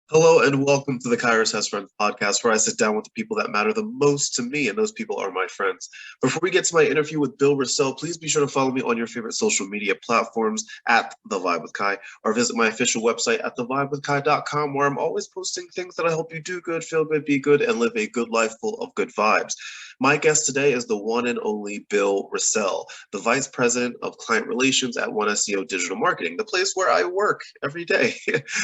Hello and welcome to the Kyrus Podcast, where I sit down with the people that matter the most to me, and those people are my friends. Before we get to my interview with Bill Rossell, please be sure to follow me on your favorite social media platforms at The Vibe with Kai, or visit my official website at thevibewithkai.com, where I'm always posting things that'll help you do good, feel good, be good, and live a good life full of good vibes. My guest today is the one and only Bill Rossell, the Vice President of Client Relations at One SEO Digital Marketing, the place where I work every day.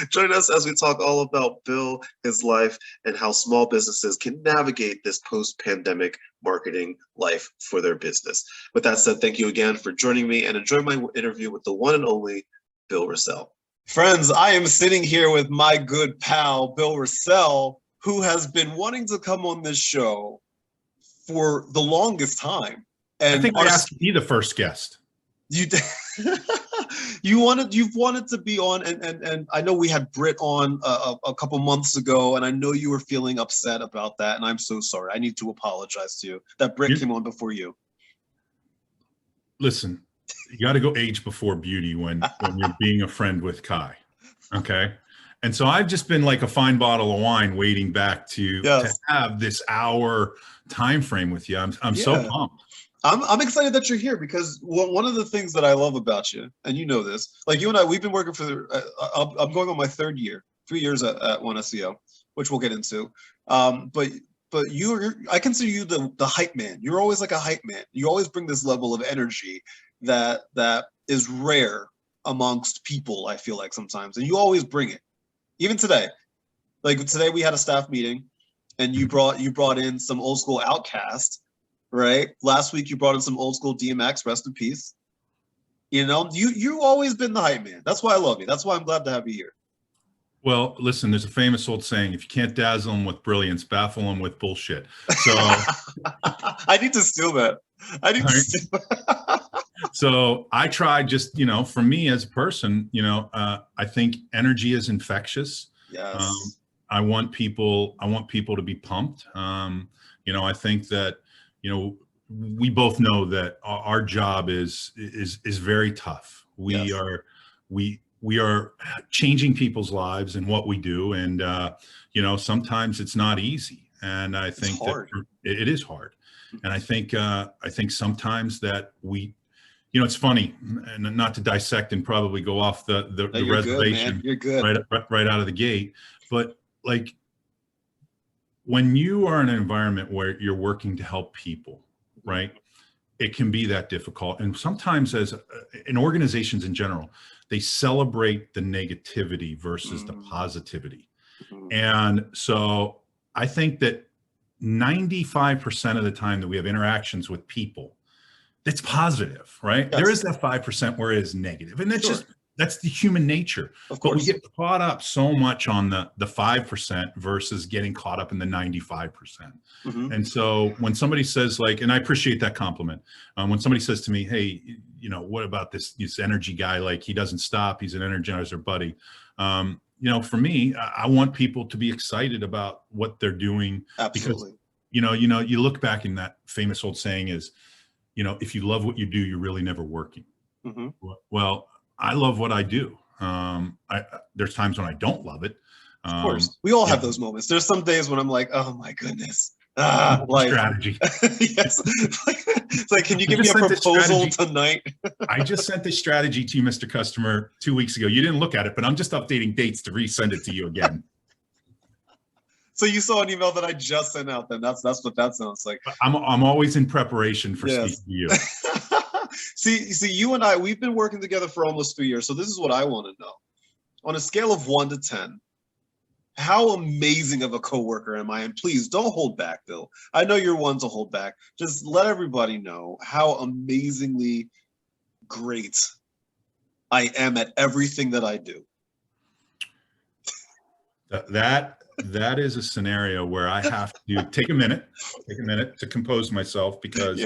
Join us as we talk all about Bill, his life, and how small businesses can navigate this post-pandemic marketing life for their business. With that said, thank you again for joining me and enjoy my interview with the one and only Bill Rossell. Friends, I am sitting here with my good pal, Bill Rossell, who has been wanting to come on this show for the longest time. And I think I asked to be the first guest. You you've wanted to be on, and I know we had Britt on a couple months ago, and I know you were feeling upset about that, and I'm so sorry. I need to apologize to you that Britt came on before you. Listen, you got to go age before beauty when you're being a friend with Kai, okay? And so I've just been like a fine bottle of wine waiting back to have this hour time frame with you. I'm so pumped. I'm excited that you're here because one of the things that I love about you, and you know this, like you and I, we've been working for, I'm going on my 3 years at One SEO, which we'll get into. But I consider you the hype man. You're always like a hype man. You always bring this level of energy that is rare amongst people, I feel like sometimes, and you always bring it. Even today, like today we had a staff meeting and you brought in some old school Outcast. Right. Last week, you brought in some old school DMX, rest in peace. You know, you've always been the hype man. That's why I love you. That's why I'm glad to have you here. Well, listen, there's a famous old saying, if you can't dazzle them with brilliance, baffle them with bullshit. So I need to steal that. So I try just, for me as a person, I think energy is infectious. Yes. I want people to be pumped. I think that, we both know that our job is very tough. We are changing people's lives in what we do. And, sometimes it's not easy. And I think that it is hard. And I think sometimes that it's funny, and not to dissect and probably go off the reservation you're good. Right out of the gate. But like, when you are in an environment where you're working to help people, right, it can be that difficult. And sometimes in organizations in general, they celebrate the negativity versus the positivity. And so I think that 95% of the time that we have interactions with people, it's positive, right? Yes. There is that 5% where it is negative. And that's the human nature. Of course. But we get caught up so much on the 5% versus getting caught up in the 95%. And so when somebody says and I appreciate that compliment. When somebody says to me, hey, what about this energy guy? Like, he doesn't stop. He's an energizer buddy. For me, I want people to be excited about what they're doing. Absolutely. Because, you look back in that famous old saying is, if you love what you do, you're really never working. Well, I love what I do. There's times when I don't love it. Of course, we all have those moments. There's some days when I'm like, oh my goodness, strategy. Yes, it's like, can you give me a proposal tonight? I just sent this strategy to you, Mr. Customer, 2 weeks ago. You didn't look at it, but I'm just updating dates to resend it to you again. So you saw an email that I just sent out. Then that's what that sounds like. I'm always in preparation for speaking to you. See, you and I, we've been working together for almost 3 years. So this is what I want to know. On a scale of 1 to 10, how amazing of a coworker am I? And please don't hold back, Bill. I know you're one to hold back. Just let everybody know how amazingly great I am at everything that I do. That is a scenario where I have to take a minute to compose myself, because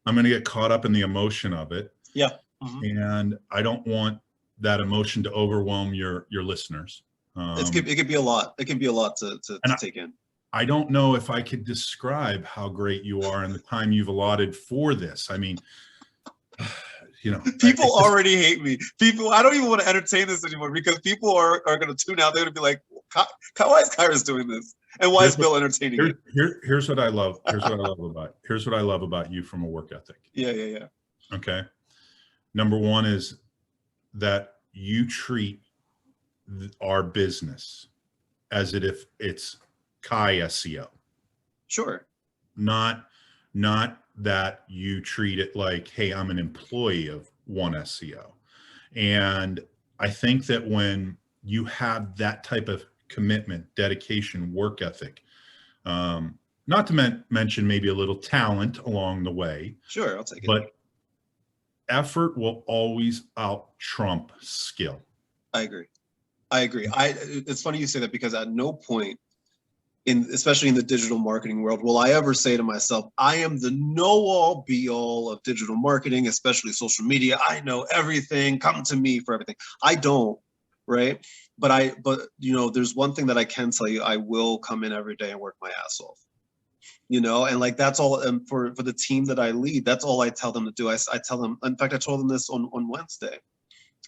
I'm going to get caught up in the emotion of it. Yeah. And I don't want that emotion to overwhelm your listeners. It could be a lot. It can be a lot to take in. I don't know if I could describe how great you are and the time you've allotted for this. I mean, people already hate me. I don't even want to entertain this anymore, because people are going to tune out. They're going to be like, why is Kyrus doing this? And why is Bill entertaining it? Here's what I love. Here's what I love about you from a work ethic. Yeah. Okay. Number one is that you treat our business as if it's Kai SEO. Sure. Not that you treat it like, hey, I'm an employee of one SEO. And I think that when you have that type of commitment, dedication, work ethic, not to mention maybe a little talent along the way. Sure, I'll take it. But effort will always out trump skill. I agree. It's funny you say that, because at no point especially in the digital marketing world, will I ever say to myself, I am the know-all be-all of digital marketing, especially social media. I know everything. Come to me for everything. I don't, right? But there's one thing that I can tell you: I will come in every day and work my ass off. And like that's all. And for the team that I lead, that's all I tell them to do. I tell them. In fact, I told them this on Wednesday.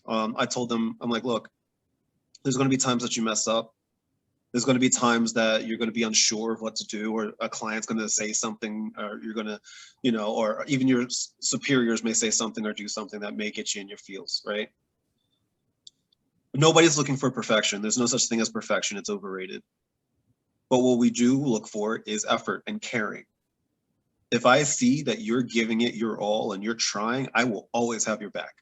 I told them, I'm like, look, there's going to be times that you mess up. There's going to be times that you're going to be unsure of what to do, or a client's going to say something, or you're going to, or even your superiors may say something or do something that may get you in your feels, right? Nobody's looking for perfection. There's no such thing as perfection. It's overrated. But what we do look for is effort and caring. If I see that you're giving it your all and you're trying, I will always have your back.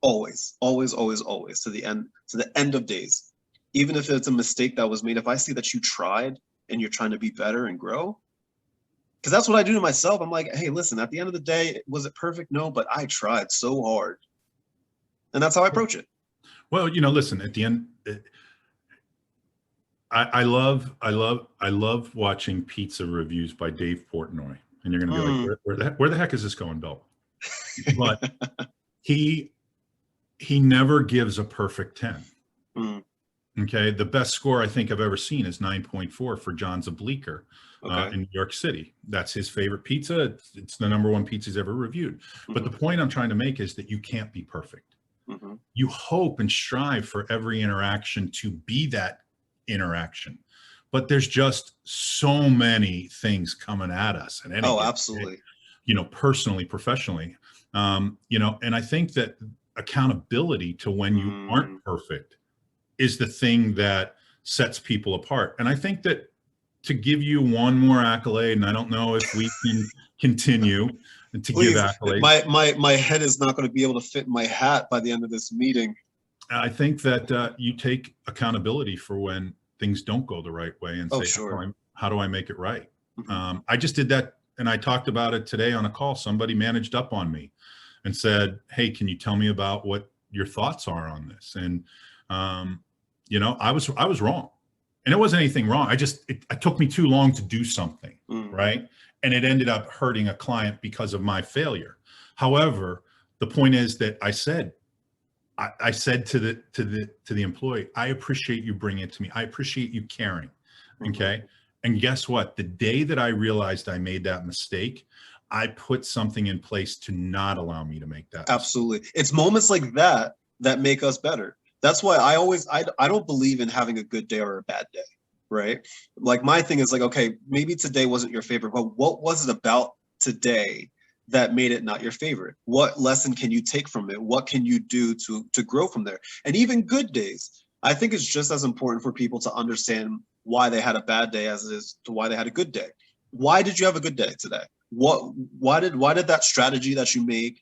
Always, always, always, always, to the end of days. Even if it's a mistake that was made, if I see that you tried and you're trying to be better and grow, because that's what I do to myself. I'm like, hey, listen, at the end of the day, was it perfect? No, but I tried so hard. And that's how I approach it. Well, listen, at the end, I love watching pizza reviews by Dave Portnoy. And you're going to be like, where the heck is this going, Bill? But he never gives a perfect 10. Okay, the best score I think I've ever seen is 9.4 for John's Bleecker in New York City. That's his favorite pizza. It's the number one pizza he's ever reviewed. But the point I'm trying to make is that you can't be perfect. You hope and strive for every interaction to be that interaction. But there's just so many things coming at us. And absolutely. Personally, professionally, and I think that accountability to when you aren't perfect is the thing that sets people apart. And I think that, to give you one more accolade, and I don't know if we can continue to give accolades. My head is not going to be able to fit in my hat by the end of this meeting. I think that you take accountability for when things don't go the right way and say, how do I make it right? I just did that, and I talked about it today on a call. Somebody managed up on me and said, hey, can you tell me about what your thoughts are on this? And I was wrong, and it wasn't anything wrong. It took me too long to do something, right? And it ended up hurting a client because of my failure. However, the point is that I said to the employee, I appreciate you bringing it to me. I appreciate you caring. Okay. And guess what? The day that I realized I made that mistake, I put something in place to not allow me to make that Absolutely. Mistake. It's moments like that make us better. That's why I don't believe in having a good day or a bad day, right? Like, my thing is like, okay, maybe today wasn't your favorite, but what was it about today that made it not your favorite? What lesson can you take from it? What can you do to grow from there? And even good days, I think it's just as important for people to understand why they had a bad day as it is to why they had a good day. Why did you have a good day today? Why did that strategy that you made,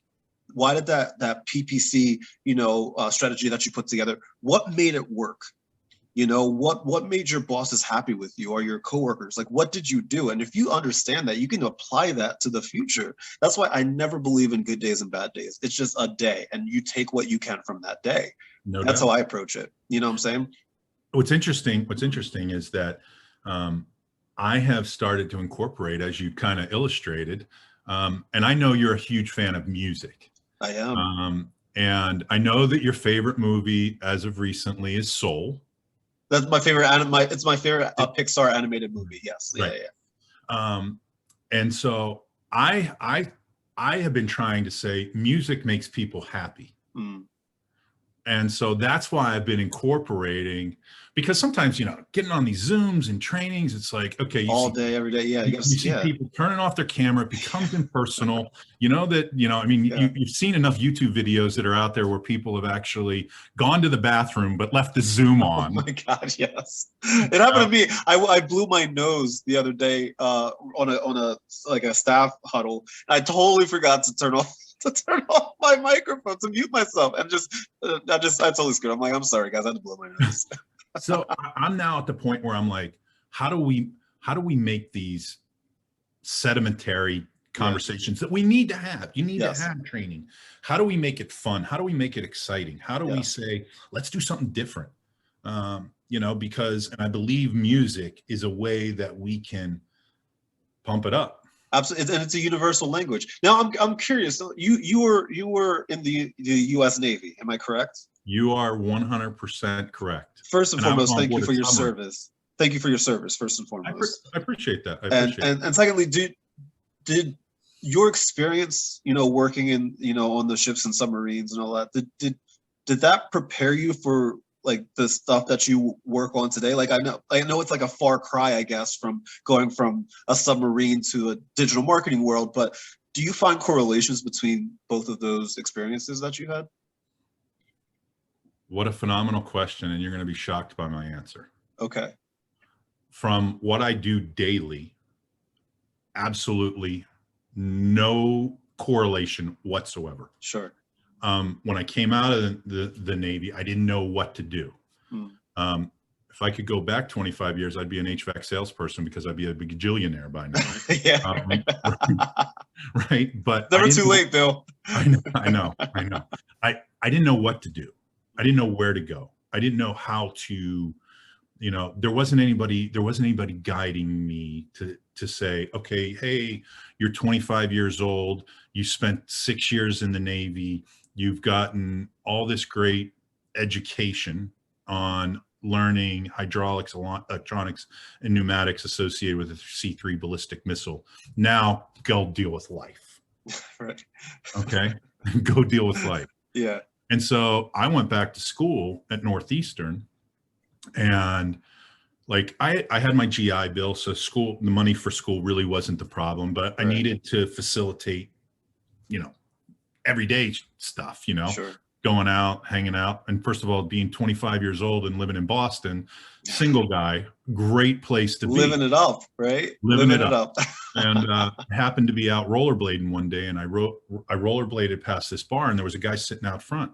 why did that PPC, strategy that you put together, what made it work? What made your bosses happy with you, or your coworkers? Like, what did you do? And if you understand that, you can apply that to the future. That's why I never believe in good days and bad days. It's just a day, and you take what you can from that day. That's how I approach it. You know what I'm saying? What's interesting is that I have started to incorporate, as you kind of illustrated, and I know you're a huge fan of music. I am. And I know that your favorite movie as of recently is Soul. That's my favorite. It's my favorite Pixar animated movie. Yes. Right. Yeah. And so I have been trying to say music makes people happy. And so that's why I've been incorporating, because sometimes, getting on these Zooms and trainings, it's like, okay, all day, every day. Yeah. you see people turning off their camera, it becomes impersonal. You've seen enough YouTube videos that are out there where people have actually gone to the bathroom, but left the Zoom on. Oh my God, yes. It happened to me. I blew my nose the other day on a staff huddle. I totally forgot to turn off my microphone, to mute myself, and I totally screwed. I'm like, I'm sorry guys, I had to blow my nose. So I'm now at the point where I'm like, how do we make these sedimentary conversations that we need to have? You need to have training. How do we make it fun? How do we make it exciting? How do we say, let's do something different? Because, and I believe music is a way that we can pump it up. Absolutely, and it's a universal language. Now, I'm curious. You were in the U.S. Navy, am I correct? You are 100% correct. First and foremost, thank you for your service. Thank you for your service, first and foremost. I appreciate that. And secondly, did your experience, working in, on the ships and submarines and all that, did that prepare you for like the stuff that you work on today? Like, I know it's like a far cry, I guess, from going from a submarine to a digital marketing world, but do you find correlations between both of those experiences that you had? What a phenomenal question, and you're going to be shocked by my answer. Okay. From what I do daily, absolutely no correlation whatsoever. Sure. When I came out of the Navy, I didn't know what to do. If I could go back 25 years, I'd be an HVAC salesperson because I'd be a bajillionaire by now. Yeah. Right. But never too late, Bill. I know. I didn't know what to do. I didn't know where to go. I didn't know how to, there wasn't anybody guiding me to say, okay, hey, you're 25 years old. You spent 6 years in the Navy. You've gotten all this great education on learning hydraulics, electronics, and pneumatics associated with a C-3 ballistic missile. Now go deal with life. Right. Okay. Go deal with life. Yeah. And so I went back to school at Northeastern, and like I had my GI Bill, so the money for school really wasn't the problem, but I needed to facilitate, everyday stuff, Sure. Going out, hanging out. And first of all, being 25 years old and living in Boston, single guy, great place to be. Living it up, right? Living it up. And happened to be out rollerblading one day, and I rollerbladed past this bar, and there was a guy sitting out front.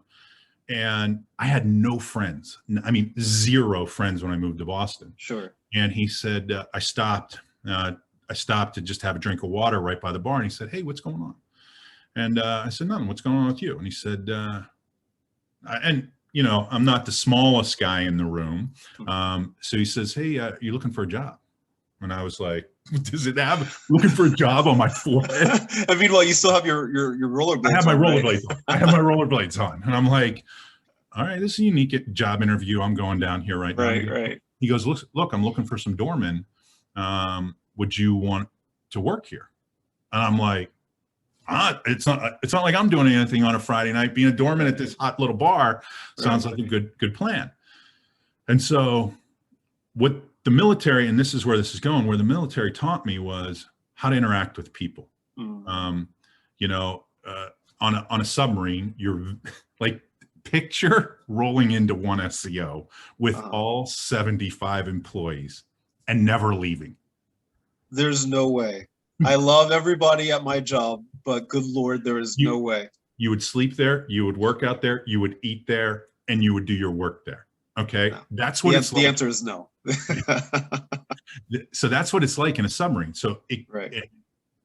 And I had no friends. I mean, zero friends when I moved to Boston. Sure. And he said, I stopped to just have a drink of water right by the bar. And he said, hey, what's going on? And I said, nothing. What's going on with you? And he said, I'm not the smallest guy in the room. So he says, hey, you looking for a job? And I was like, does it have looking for a job on my forehead? I mean, well, you still have your rollerblades. I have my rollerblades on. I have my rollerblades on. And I'm like, all right, this is a unique job interview. I'm going down here right now. Right. He goes, look, I'm looking for some doormen. Would you want to work here? And I'm like, it's not like I'm doing anything on a Friday night. Being a doorman at this hot little bar sounds like a good plan. And so what the military, and this is where this is going, where the military taught me was how to interact with people. On a submarine, you're like, picture rolling into one SEO with all 75 employees and never leaving. There's no way. I love everybody at my job, but good Lord, there is no way. You would sleep there, you would work out there, you would eat there, and you would do your work there. Okay. No. That's what it's like. The answer is no. So that's what it's like in a submarine. So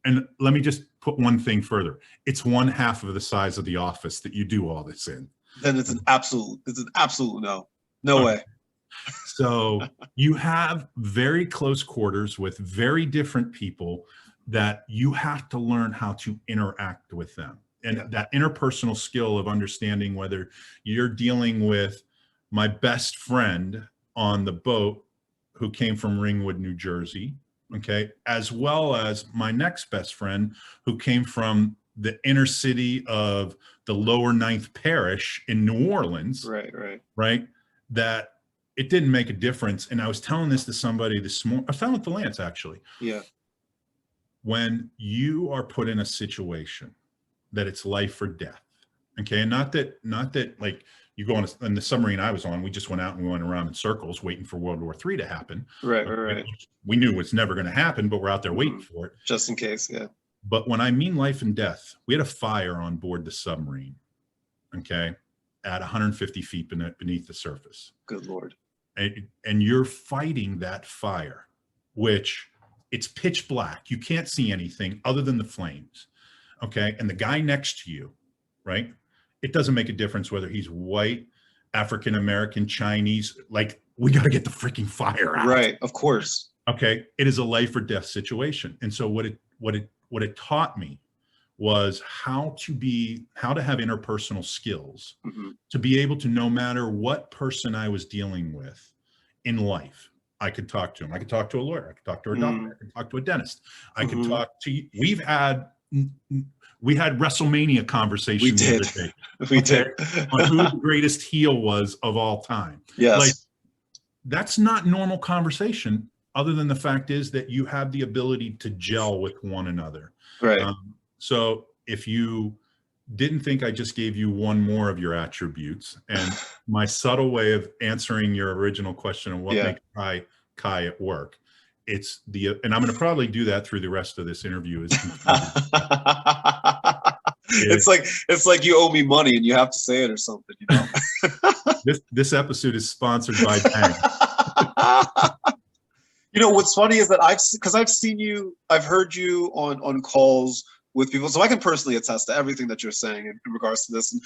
and let me just put one thing further. It's one half of the size of the office that you do all this in. Then it's an absolute no. No way. So you have very close quarters with very different people that you have to learn how to interact with them. And that interpersonal skill of understanding whether you're dealing with my best friend on the boat who came from Ringwood, New Jersey, okay, as well as my next best friend who came from the inner city of the lower Ninth Parish in New Orleans. Right. That it didn't make a difference. And I was telling this to somebody this morning. I was telling it to Lance, actually. Yeah. When you are put in a situation that it's life or death, okay, and not that like you go on in the submarine I was on, we just went out and we went around in circles waiting for World War III to happen. Right. We knew it's never going to happen, but we're out there waiting for it. Just in case, yeah. But when I mean life and death, we had a fire on board the submarine, okay, at 150 feet beneath the surface. Good Lord. And you're fighting that fire, which it's pitch black. You can't see anything other than the flames, okay? And the guy next to you, right? It doesn't make a difference whether he's white, African-American, Chinese. Like, we got to get the freaking fire out. Right, of course. Okay, it is a life or death situation. And so what it taught me was how to have interpersonal skills to be able to, no matter what person I was dealing with in life, I could talk to him. I could talk to a lawyer. I could talk to a doctor. I could talk to a dentist. I could talk to, we had WrestleMania conversations. We did. We did. On who the greatest heel was of all time. Yes. Like, that's not normal conversation, other than the fact is that you have the ability to gel with one another. Right. So if you didn't think I just gave you one more of your attributes, and my subtle way of answering your original question of what makes Kai at work, it's and I'm going to probably do that through the rest of this interview. It's like you owe me money and you have to say it or something, you know. This episode is sponsored by Bang. You know, what's funny is that I've heard you on calls with people, so I can personally attest to everything that you're saying in regards to this. And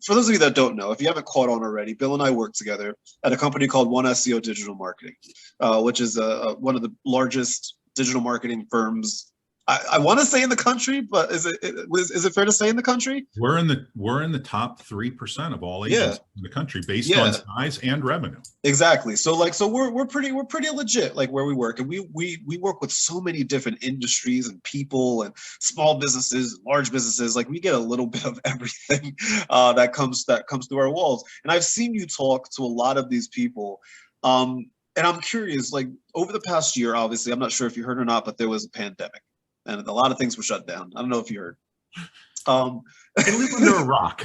for those of you that don't know, if you haven't caught on already, Bill and I work together at a company called One SEO Digital Marketing, which is one of the largest digital marketing firms. I want to say in the country, but is it fair to say in the country? We're in the top 3% of all agents in the country based on size and revenue. Exactly. So we're pretty legit, like, where we work, and we work with so many different industries and people and small businesses and large businesses. Like, we get a little bit of everything that comes through our walls. And I've seen you talk to a lot of these people. And I'm curious, like, over the past year, obviously, I'm not sure if you heard or not, but there was a pandemic. And a lot of things were shut down. I don't know if you heard. I live under a rock.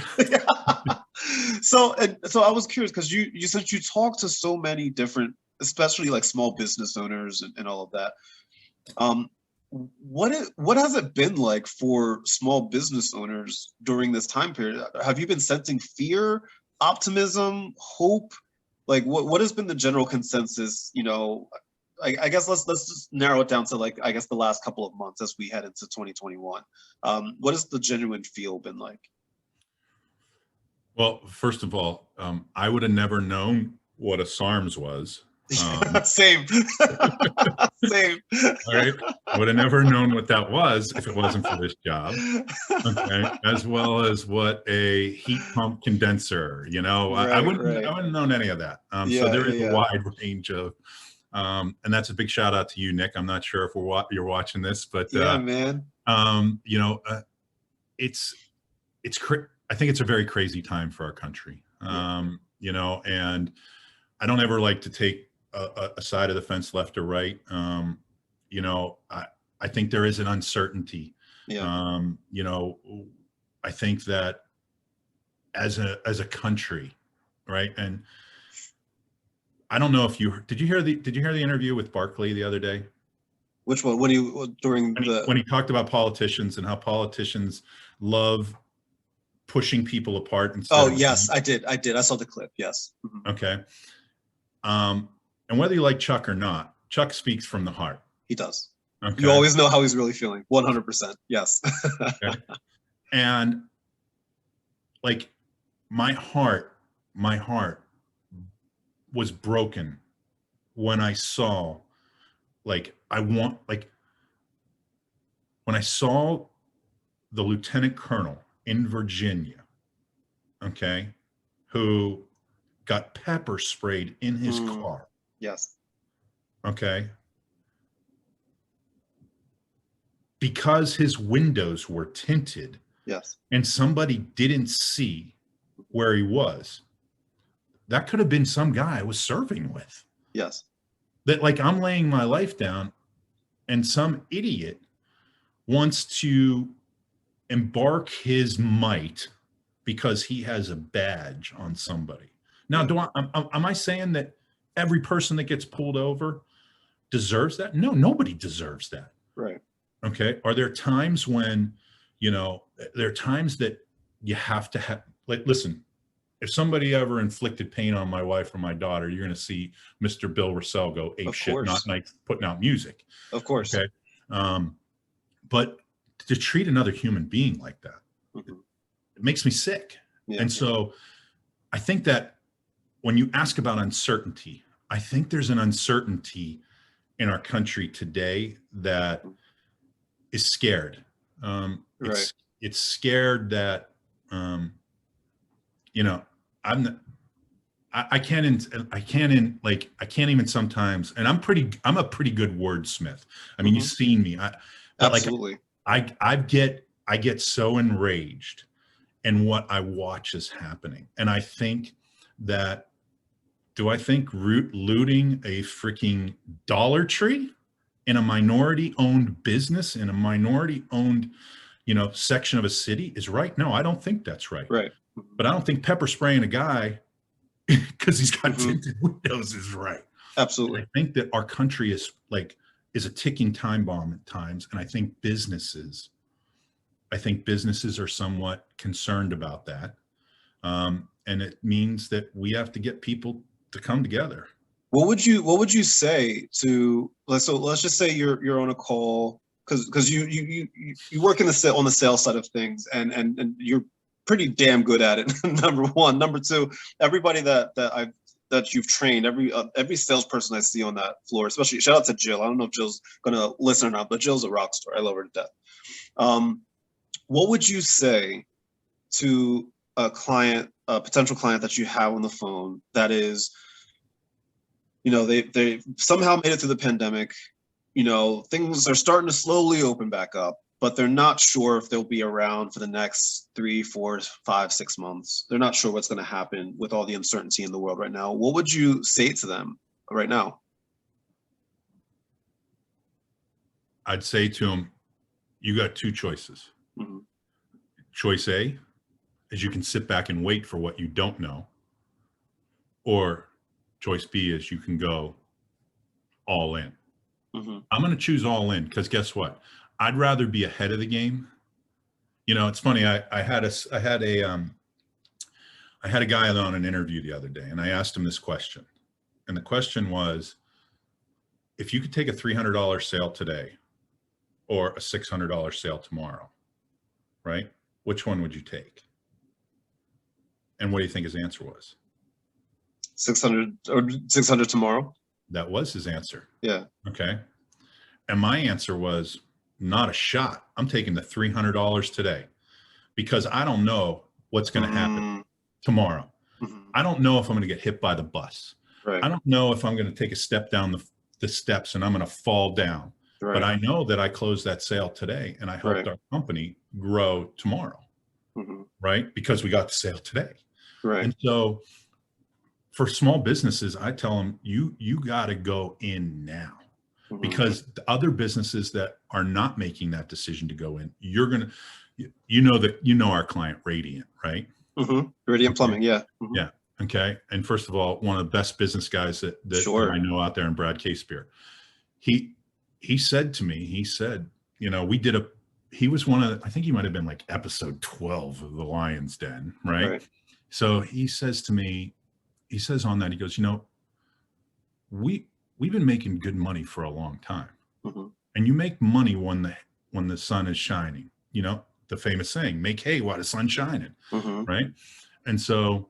So I was curious, because you since you talk to so many different, especially like small business owners and all of that. What has it been like for small business owners during this time period? Have you been sensing fear, optimism, hope? Like, what has been the general consensus? You know, I guess let's just narrow it down to, like, I guess the last couple of months as we head into 2021. What has the genuine feel been like? Well, first of all, I would have never known what a SARMS was. Same. Same. All right. I would have never known what that was if it wasn't for this job. Okay. As well as what a heat pump condenser, you know, I wouldn't have known any of that. So there is a wide range of, and that's a big shout out to you, Nick. I'm not sure if you're watching this, but man. You know, I think it's a very crazy time for our country. You know, and I don't ever like to take a side of the fence, left or right. You know, I think there is an uncertainty. You know, I think that as a country, right? And I don't know if did you hear the interview with Barkley the other day? Which one? When he talked about politicians and how politicians love pushing people apart. Yes, I did. I saw the clip. Yes. Mm-hmm. Okay. And whether you like Chuck or not, Chuck speaks from the heart. He does. Okay. You always know how he's really feeling. 100%. Yes. Okay. And like, my heart was broken when I saw, when I saw the lieutenant colonel in Virginia, okay, who got pepper sprayed in his car. Yes. Okay. because his windows were tinted, Yes. and somebody didn't see where he was, that could have been some guy I was serving with. Yes. That, like, I'm laying my life down and some idiot wants to embark his might because he has a badge on somebody. Now, am I saying that every person that gets pulled over deserves that? No, nobody deserves that. Right. Okay. Are there times when, there are times that you have to have, like, listen, if somebody ever inflicted pain on my wife or my daughter, you're going to see Mr. Bill Rossell go ape shit, not like putting out music. Of course. Okay. But to treat another human being like that, it makes me sick. Yeah. And so I think that when you ask about uncertainty, I think there's an uncertainty in our country today that is scared. It's scared that, I can't even sometimes, and I'm a pretty good wordsmith. I mean, you've seen me. Absolutely. I get so enraged in what I watch is happening. And I think that, do I think looting a freaking Dollar Tree in a minority owned business, in a minority owned, section of a city is right? No, I don't think that's right. Right. But I don't think pepper spraying a guy because he's got tinted windows is right. Absolutely. And I think that our country is a ticking time bomb at times. And I think businesses are somewhat concerned about that. And it means that we have to get people to come together. What would you say to, let's just say you're on a call, because you work on the sales side of things, and you're pretty damn good at it. Number one. Number two, everybody that you've trained, every salesperson I see on that floor, especially, shout out to Jill. I don't know if Jill's gonna listen or not, but Jill's a rock star. I love her to death. What would you say to a potential client that you have on the phone that is, they somehow made it through the pandemic, things are starting to slowly open back up, but they're not sure if they'll be around for the next 3, 4, 5, 6 months. They're not sure what's going to happen with all the uncertainty in the world right now. What would you say to them right now? I'd say to them, you got two choices. Choice A is you can sit back and wait for what you don't know. Or choice B is you can go all in. I'm going to choose all in, because guess what? I'd rather be ahead of the game. It's funny. I had a guy on an interview the other day, and I asked him this question. And the question was, if you could take a $300 sale today or a $600 sale tomorrow, right? Which one would you take? And what do you think his answer was? 600 tomorrow. That was his answer. Yeah. Okay. And my answer was, not a shot. I'm taking the $300 today, because I don't know what's going to happen tomorrow. I don't know if I'm going to get hit by the bus. Right. I don't know if I'm going to take a step down the steps and I'm going to fall down. Right. But I know that I closed that sale today, and I helped our company grow tomorrow. Right. Because we got the sale today. Right. And so for small businesses, I tell them, you got to go in now. Because the other businesses that are not making that decision to go in, you're going to, our client Radiant, right? Radiant Plumbing. Yeah. Yeah. Okay. And first of all, one of the best business guys that I know out there in Brad Casebeer, he said to me, he was I think he might've been like episode 12 of the Lion's Den. Right. So he says to me, he says on that, he goes, we've been making good money for a long time. And you make money when the sun is shining, the famous saying, make hay while the sun's shining. Right. And so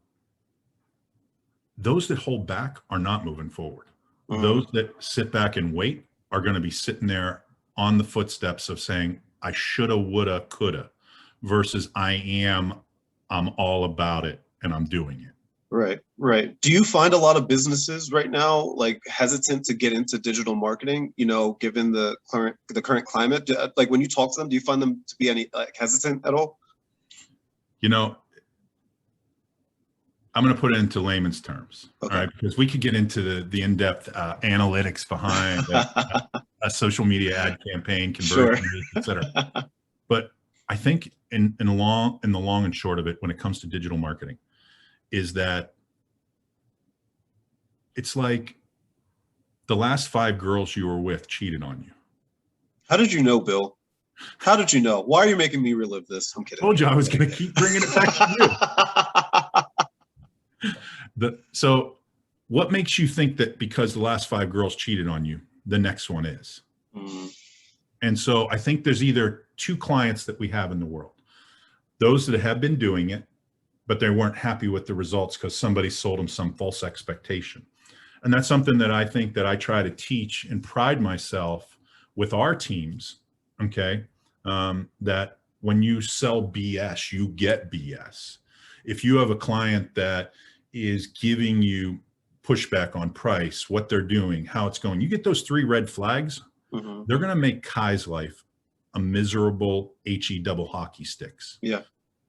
those that hold back are not moving forward. Those that sit back and wait are going to be sitting there on the footsteps of saying, I shoulda, woulda, coulda, versus I'm all about it and I'm doing it. Right, right. Do you find a lot of businesses right now like hesitant to get into digital marketing? Given the current climate, like when you talk to them, do you find them to be any like hesitant at all? You know, I'm going to put it into layman's terms, all Okay. right? Because we could get into the in-depth analytics behind a social media ad campaign, Sure. conversion rates, et cetera. But I think in the long and short of it, when it comes to digital marketing, is that it's like the last 5 girls you were with cheated on you. How did you know, Bill? How did you know? Why are you making me relive this? I'm kidding. I told you I was going to keep bringing it back to you. So what makes you think that because the last 5 girls cheated on you, the next one is? And so I think there's either 2 clients that we have in the world. Those that have been doing it, but they weren't happy with the results because somebody sold them some false expectation. And that's something that I think that I try to teach and pride myself with our teams, okay? That when you sell BS, you get BS. If you have a client that is giving you pushback on price, what they're doing, how it's going, you get those 3 red flags, they're going to make Kai's life a miserable HE double hockey sticks. Yeah.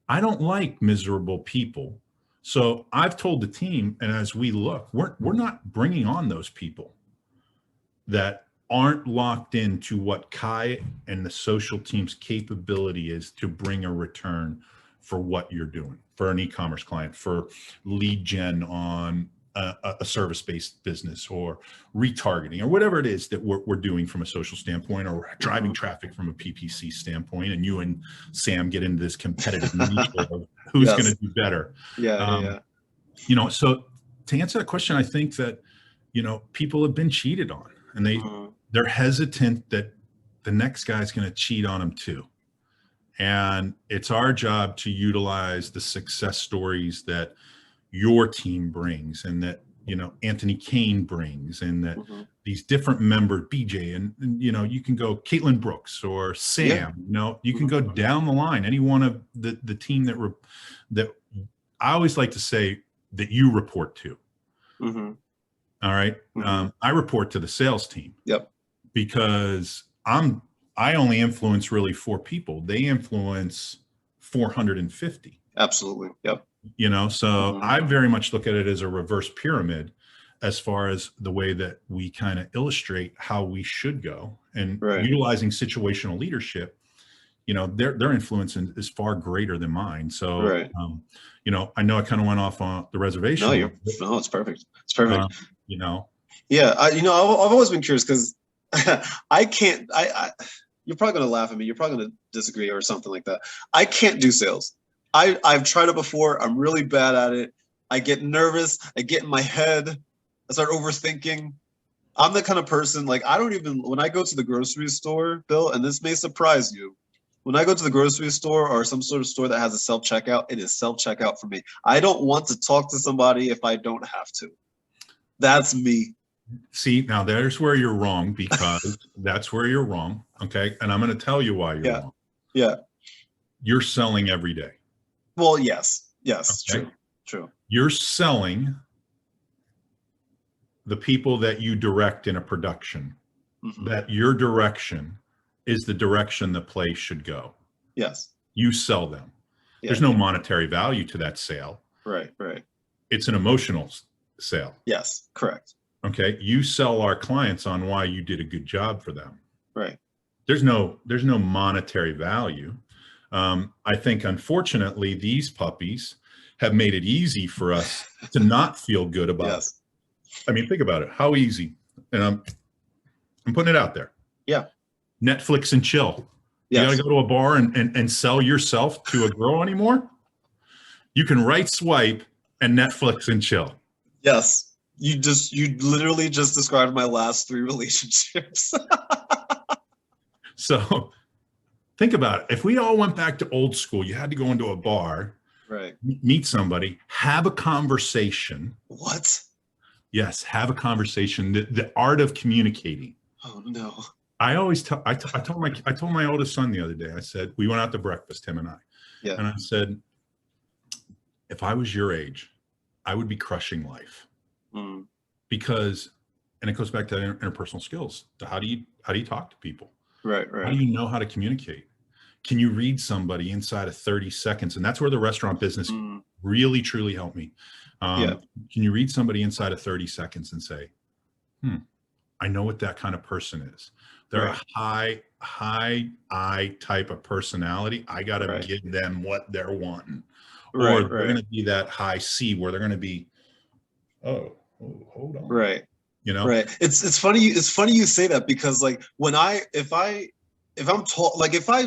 I don't like miserable people. So I've told the team, and as we look, we're not bringing on those people that aren't locked into what Kai and the social team's capability is to bring a return for what you're doing for an e-commerce client, for lead gen on a service-based business, or retargeting, or whatever it is that we're doing from a social standpoint, or driving traffic from a PPC standpoint. And you and Sam get into this competitive nature of who's Yes. going to do better. Yeah. So to answer that question, I think that, people have been cheated on, and they're hesitant that the next guy's going to cheat on them too. And it's our job to utilize the success stories that your team brings, and that, Anthony Kane brings, and that these different members, BJ, and you can go Caitlin Brooks or Sam, you can go down the line, any one of the team that I always like to say that you report to. All right. I report to the sales team. Yep. Because I only influence really 4 people. They influence 450. Absolutely. Yep. So I very much look at it as a reverse pyramid, as far as the way that we kind of illustrate how we should go, and utilizing situational leadership. Their influence is far greater than mine. So, I know I kind of went off on the reservation. No, it's perfect. It's perfect. Yeah. I've always been curious, because I can't, you're probably going to laugh at me. You're probably going to disagree or something like that. I can't do sales. I've tried it before. I'm really bad at it. I get nervous. I get in my head. I start overthinking. I'm the kind of person, like, when I go to the grocery store, Bill, and this may surprise you, when I go to the grocery store or some sort of store that has a self-checkout, it is self-checkout for me. I don't want to talk to somebody if I don't have to. That's me. See, now there's where you're wrong, because that's where you're wrong. Okay. And I'm going to tell you why you're wrong. Yeah. You're selling every day. Well, yes. Okay? True. You're selling the people that you direct in a production, that your direction is the direction the place should go. Yes. You sell them. Yeah. There's no monetary value to that sale. Right. It's an emotional sale. Yes, correct. Okay. You sell our clients on why you did a good job for them. Right. There's no monetary value. I think, unfortunately, these puppies have made it easy for us to not feel good about it. I mean, think about it. How easy. And I'm putting it out there. Yeah. Netflix and chill. Yes. You got to go to a bar and sell yourself to a girl anymore? You can right swipe and Netflix and chill. Yes. You literally just described my last 3 relationships. So think about it. If we all went back to old school, you had to go into a bar, right? Meet somebody, have a conversation. What? Yes, have a conversation. The art of communicating. Oh no! I always tell. I told my oldest son the other day. I said, we went out to breakfast, him and I. Yeah. And I said, if I was your age, I would be crushing life. Mm. Because, and it goes back to interpersonal skills. How do you talk to people? Right. How do you know how to communicate? Can you read somebody inside of 30 seconds? And that's where the restaurant business really, truly helped me. Can you read somebody inside of 30 seconds and say, I know what that kind of person is. They're a high I type of personality. I got to give them what they're wanting. Or they're going to be that high C where they're going to be, oh, hold on. Right. You know? Right. It's funny you say that, because like if I'm tall, like I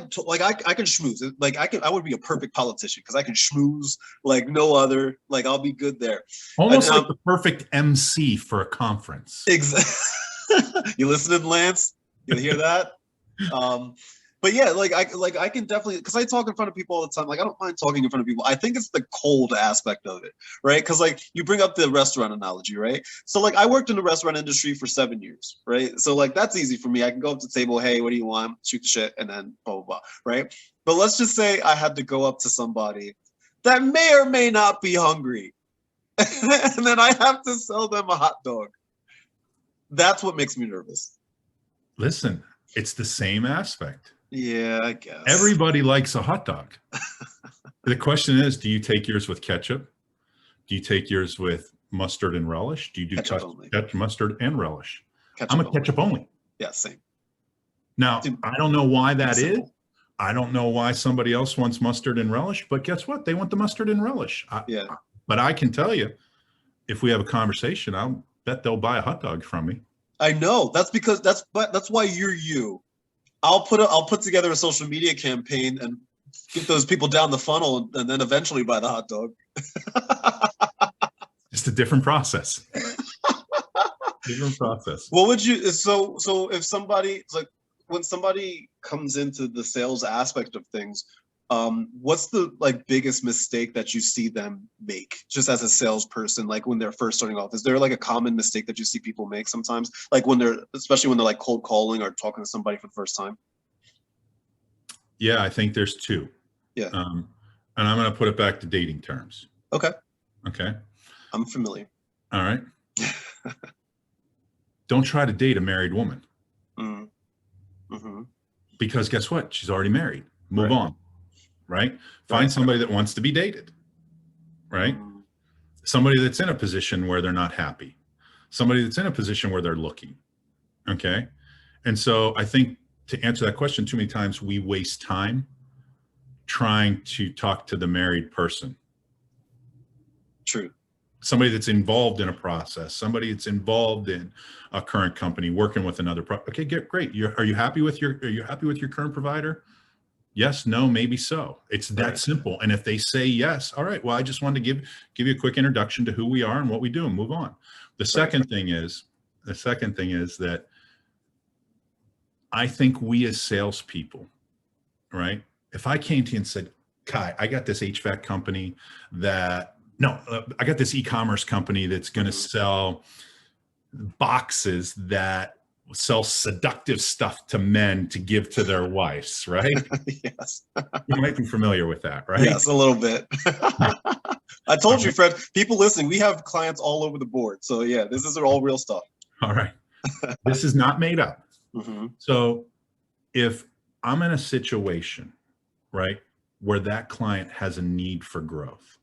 can schmooze. Like I would be a perfect politician because I can schmooze like no other. Like I'll be good there. Almost like the perfect MC for a conference. Exactly. You listening, Lance? You hear that? But yeah, like I can definitely, because I talk in front of people all the time. Like I don't mind talking in front of people. I think it's the cold aspect of it, right? Because like you bring up the restaurant analogy, right? So like I worked in the restaurant industry for 7 years, right? So like that's easy for me. I can go up to the table, hey, what do you want? Shoot the shit, and then blah blah blah, right? But let's just say I had to go up to somebody that may or may not be hungry, and then I have to sell them a hot dog. That's what makes me nervous. Listen, it's the same aspect. Yeah, I guess. Everybody likes a hot dog. The question is, do you take yours with ketchup? Do you take yours with mustard and relish? Do you do ketchup, mustard, and relish? I'm a ketchup only. Yeah, same. Now, I don't know why that is. I don't know why somebody else wants mustard and relish, but guess what? They want the mustard and relish. But I can tell you, if we have a conversation, I'll bet they'll buy a hot dog from me. I know. That's because that's why you're you. I'll put together a social media campaign and get those people down the funnel, and then eventually buy the hot dog. It's a different process. Different process. What would you? So if somebody, like when somebody comes into the sales aspect of things, what's the like biggest mistake that you see them make just as a salesperson, like when they're first starting off? Is there like a common mistake that you see people make sometimes, like especially when they're like cold calling or talking to somebody for the first time? Yeah, I think there's two. Yeah. And I'm going to put it back to dating terms. Okay. I'm familiar. All right. Don't try to date a married woman. Because guess what? She's already married. Move on. Right? Find somebody that wants to be dated, right? Somebody that's in a position where they're not happy. Somebody that's in a position where they're looking. Okay. And so I think to answer that question, too many times we waste time trying to talk to the married person. True. Somebody that's involved in a process, somebody that's involved in a current company, working with another. Okay, great. Are you happy with your current provider? Yes, no, maybe so. It's that simple. And if they say yes, all right, well, I just wanted to give you a quick introduction to who we are and what we do and move on. The second thing is that I think we as salespeople, right? If I came to you and said, Kai, I got this HVAC company I got this e-commerce company that's going to sell boxes that sell seductive stuff to men to give to their wives, right? Yes. You might be familiar with that, right? Yes, a little bit. I told you, Fred, people listening, we have clients all over the board. So yeah, this is all real stuff. All right. This is not made up. So if I'm in a situation, right, where that client has a need for growth,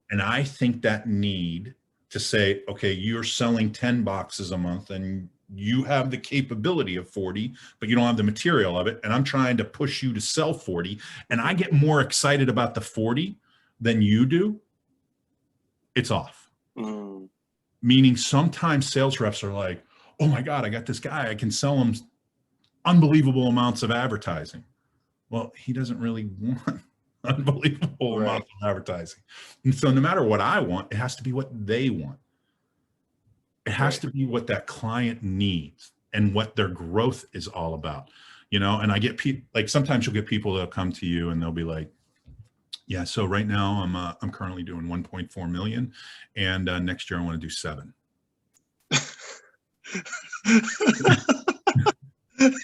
and I think that need to say, okay, you're selling 10 boxes a month and you have the capability of 40, but you don't have the material of it. And I'm trying to push you to sell 40. And I get more excited about the 40 than you do. It's off. Meaning sometimes sales reps are like, oh my God, I got this guy. I can sell him unbelievable amounts of advertising. Well, he doesn't really want unbelievable amounts of advertising. And so no matter what I want, it has to be what they want. It has to be what that client needs and what their growth is all about, you know? And I get people, like sometimes you'll get people that'll come to you and they'll be like, yeah, so right now I'm currently doing 1.4 million and next year I want to do 7.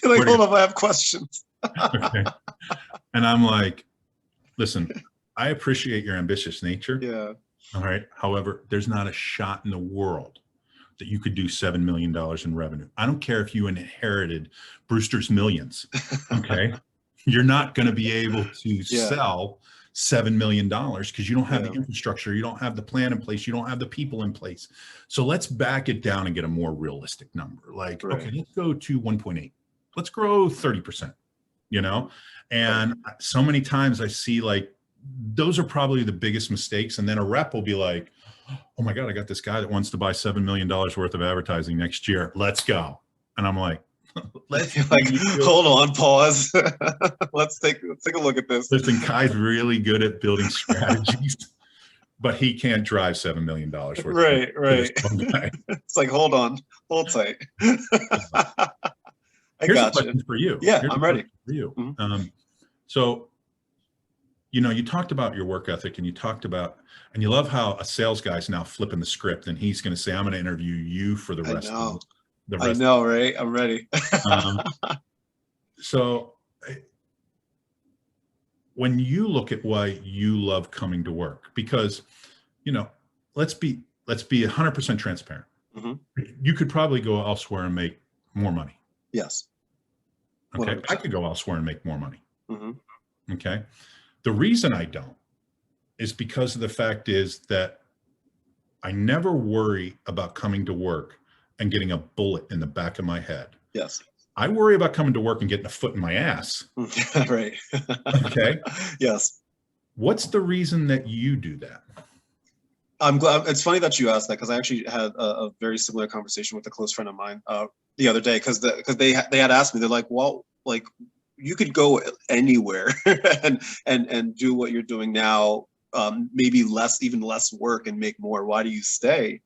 Like, hold on, I have questions. Okay. And I'm like, listen, I appreciate your ambitious nature. Yeah. All right. However, there's not a shot in the world that you could do $7 million in revenue. I don't care if you inherited Brewster's Millions. Okay. You're not going to be able to sell $7 million because you don't have the infrastructure. You don't have the plan in place. You don't have the people in place. So let's back it down and get a more realistic number. Like, okay, let's go to 1.8. Let's grow 30%, you know? And so many times I see like, those are probably the biggest mistakes. And then a rep will be like, oh my God, I got this guy that wants to buy $7 million worth of advertising next year. Let's go. And I'm like, let's like, hold on, pause. let's take a look at this. Listen, Kai's really good at building strategies, but he can't drive $7 million worth. Right. It's like, hold on, hold tight. Here's a question for you. Yeah, I'm ready. For you. Mm-hmm. So, you know, you talked about your work ethic, and you talked about, and you love how a sales guy's now flipping the script, and he's going to say, I'm going to interview you for the rest of the rest. I know, right? I'm ready. So when you look at why you love coming to work, because, you know, let's be 100% transparent. Mm-hmm. You could probably go elsewhere and make more money. Yes. Okay. 100%. I could go elsewhere and make more money. Mm-hmm. Okay. The reason I don't is because of the fact is that I never worry about coming to work and getting a bullet in the back of my head. Yes. I worry about coming to work and getting a foot in my ass. Right. Okay. Yes. What's the reason that you do that? I'm glad. It's funny that you asked that, because I actually had a very similar conversation with a close friend of mine the other day, because they had asked me, they're like, well, like, you could go anywhere and do what you're doing now, maybe even less work and make more. Why do you stay?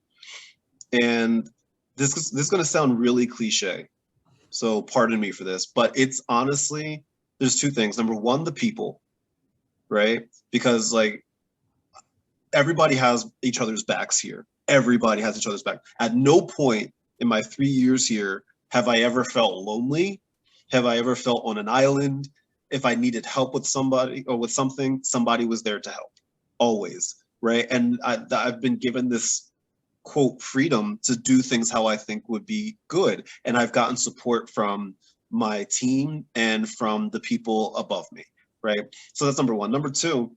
And this is going to sound really cliche, so pardon me for this, but it's honestly, there's two things. Number one, the people, right? Because like, everybody has each other's backs here. Everybody has each other's back. At no point in my 3 years here have I ever felt lonely. Have I ever felt on an island? If I needed help with somebody or with something, somebody was there to help, always, right? And I've been given this, quote, freedom to do things how I think would be good. And I've gotten support from my team and from the people above me, right? So that's number one. Number two,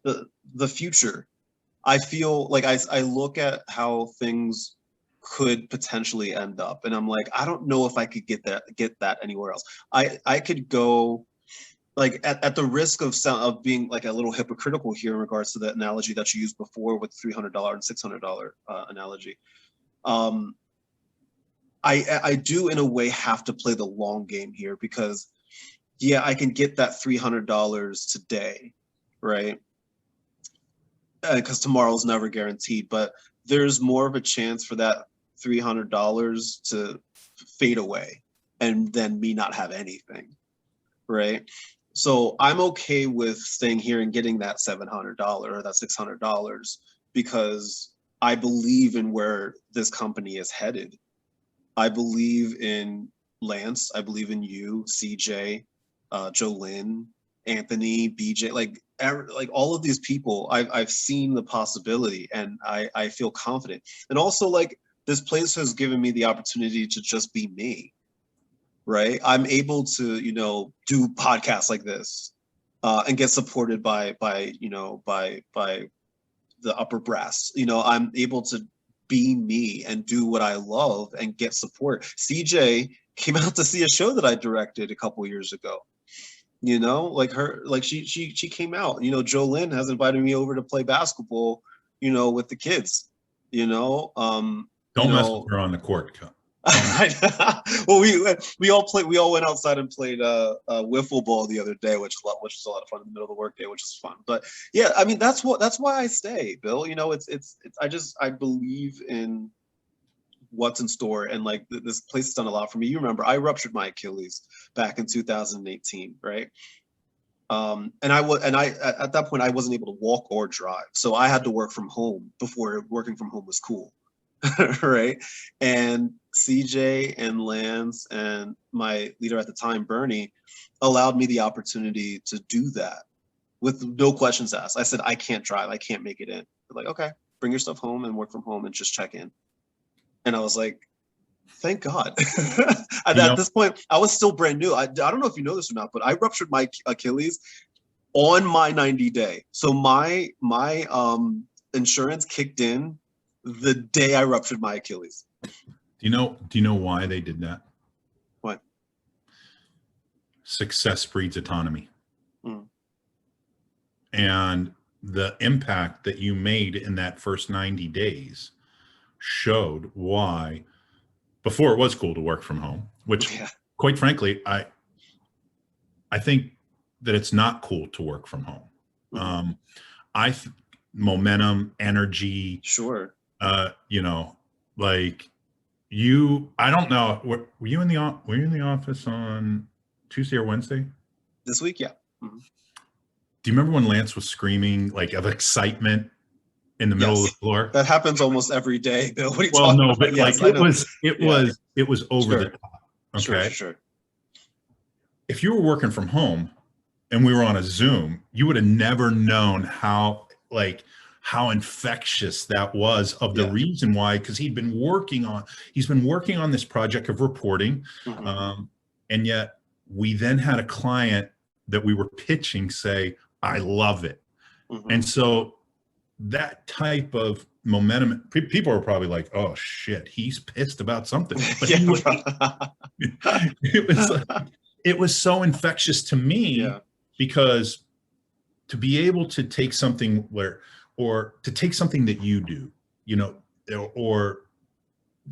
the future. I feel like I look at how things could potentially end up, and I'm like, I don't know if I could get that anywhere else. I could go, like, at the risk of being like a little hypocritical here in regards to the analogy that you used before with $300 and $600 analogy. I do in a way have to play the long game here, because yeah, I can get that $300 today, right? Because tomorrow's never guaranteed, but there's more of a chance for that $300 to fade away and then me not have anything, right? So I'm okay with staying here and getting that $700 or that $600 because I believe in where this company is headed. I believe in Lance. I believe in you, CJ, Jolynn, Anthony, BJ, like all of these people. I've seen the possibility, and I feel confident. And also, like, this place has given me the opportunity to just be me, right? I'm able to, you know, do podcasts like this and get supported by the upper brass. You know, I'm able to be me and do what I love and get support. CJ came out to see a show that I directed a couple years ago. You know, like she came out. You know, Jolynn has invited me over to play basketball, you know, with the kids. You know, don't mess with her on the court. Well, we all went outside and played wiffle ball the other day, which was a lot of fun in the middle of the workday, which is fun. But yeah, I mean, that's why I stay, Bill. You know, I believe in what's in store, and like this place has done a lot for me. You remember, I ruptured my Achilles back in 2018, right? And at that point I wasn't able to walk or drive, so I had to work from home before working from home was cool. Right? And CJ and Lance and my leader at the time, Bernie, allowed me the opportunity to do that with no questions asked. I said, I can't drive, I can't make it in. They're like, okay, bring your stuff home and work from home and just check in. And I was like, thank God. At this point, I was still brand new. I don't know if you know this or not, but I ruptured my Achilles on my 90 day. So my insurance kicked in the day I ruptured my Achilles. Do you know why they did that? What? Success breeds autonomy. And the impact that you made in that first 90 days showed why, before it was cool to work from home, which quite frankly, I think that it's not cool to work from home. Momentum, energy. Sure. You know, like I don't know. Were you in the office on Tuesday or Wednesday? This week, yeah. Do you remember when Lance was screaming like of excitement in the middle of the floor? That happens almost every day, Bill. What are you talking about? But yes, like it was over the top. Okay. Sure. If you were working from home and we were on a Zoom, you would have never known how infectious that was of the reason why, because he's been working on this project of reporting. And yet we then had a client that we were pitching say, I love it. And so that type of momentum, people are probably like, oh shit, he's pissed about something. But it was so infectious to me because to be able to take something or to take something that you do, you know, or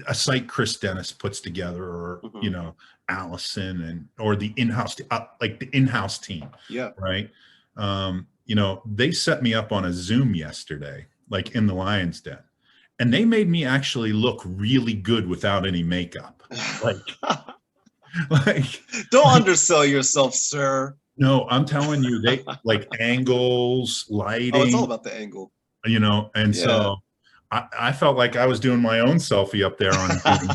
a site Chris Dennis puts together, or you know, Allison or the in-house team, right? You know, they set me up on a Zoom yesterday, like in the Lion's Den, and they made me actually look really good without any makeup. Like, don't undersell yourself, sir. No, I'm telling you, they like angles, lighting. Oh, it's all about the angle. You know, and so I felt like I was doing my own selfie up there on Zoom.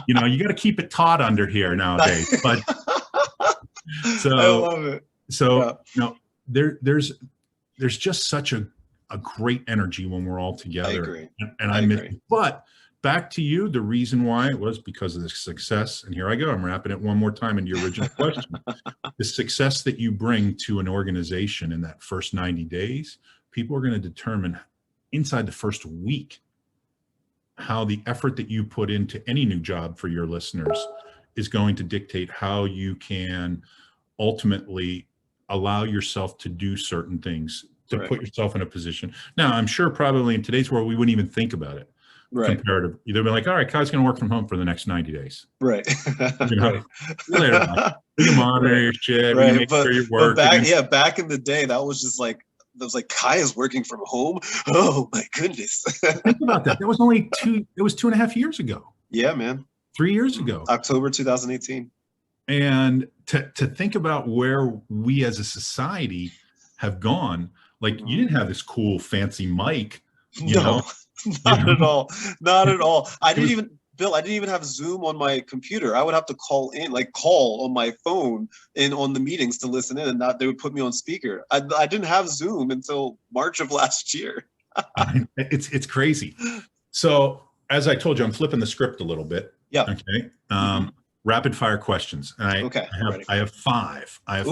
You know, you got to keep it taut under here nowadays. But so I love it. So you know, there's just such a great energy when we're all together. I agree. And I miss it. But back to you, the reason why it was because of the success. And here I go. I'm wrapping it one more time into your original question. The success that you bring to an organization in that first 90 days, people are going to determine inside the first week how the effort that you put into any new job for your listeners is going to dictate how you can ultimately allow yourself to do certain things, to put yourself in a position. Now, I'm sure probably in today's world, we wouldn't even think about it. Comparative. They'd be like, all right, Kai's going to work from home for the next 90 days. Right. You know, later, we can monitor your shit. We can make sure you work. But back in the day, that was just like, Kai is working from home. Oh my goodness. Think about that. That was only 2.5 years ago. Yeah, man. 3 years ago. October 2018. And to think about where we as a society have gone, like you didn't have this cool fancy mic, you know? Not at all. Not at all. I didn't even have Zoom on my computer. I would have to call on my phone and on the meetings to listen in, and they would put me on speaker. I didn't have Zoom until March of last year. It's crazy. So as I told you, I'm flipping the script a little bit. Yeah. Okay. Rapid fire questions. And I have five. I have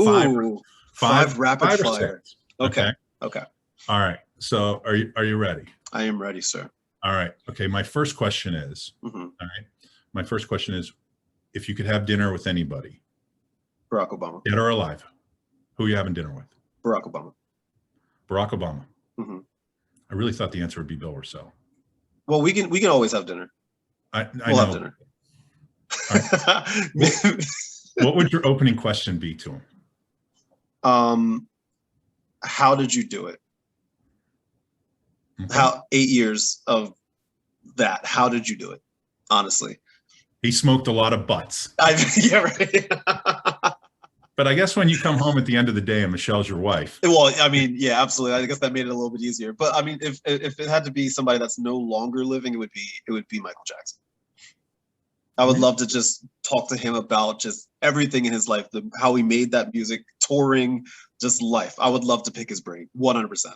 five rapid fire. Okay. Okay. All right. So are you ready? I am ready, sir. All right. Okay. My first question is, all right. My first question is, if you could have dinner with anybody, Barack Obama. Dead or alive, who are you having dinner with? Barack Obama. Barack Obama. I really thought the answer would be Bill Rossell. Well, we can always have dinner. We'll have dinner. Right. What would your opening question be to him? How did you do it? Okay. How 8 years of that? How did you do it? Honestly, he smoked a lot of butts. Yeah, right. But I guess when you come home at the end of the day and Michelle's your wife. Well, I mean, yeah, absolutely. I guess that made it a little bit easier. But I mean, if it had to be somebody that's no longer living, it would be Michael Jackson. I would love to just talk to him about just everything in his life, how he made that music, touring, just life. I would love to pick his brain, 100%.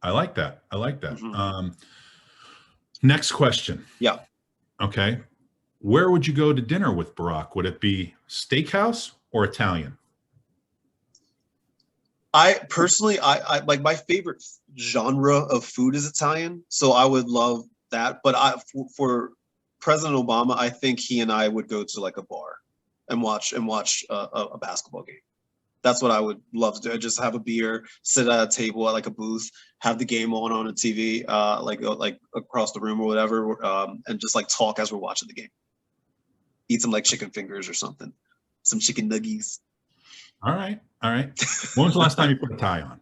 I like that. I like that. Mm-hmm. Next question. Yeah. Okay. Where would you go to dinner with Barack? Would it be steakhouse or Italian? I personally, I like, my favorite genre of food is Italian, so I would love that. But for President Obama, I think he and I would go to like a bar and watch a basketball game. That's what I would love to do. I'd just have a beer, sit at a table at like a booth, have the game on a TV, like across the room or whatever, and just like talk as we're watching the game. Eat some like chicken fingers or something, some chicken nuggies. All right. All right. When was the last time you put a tie on?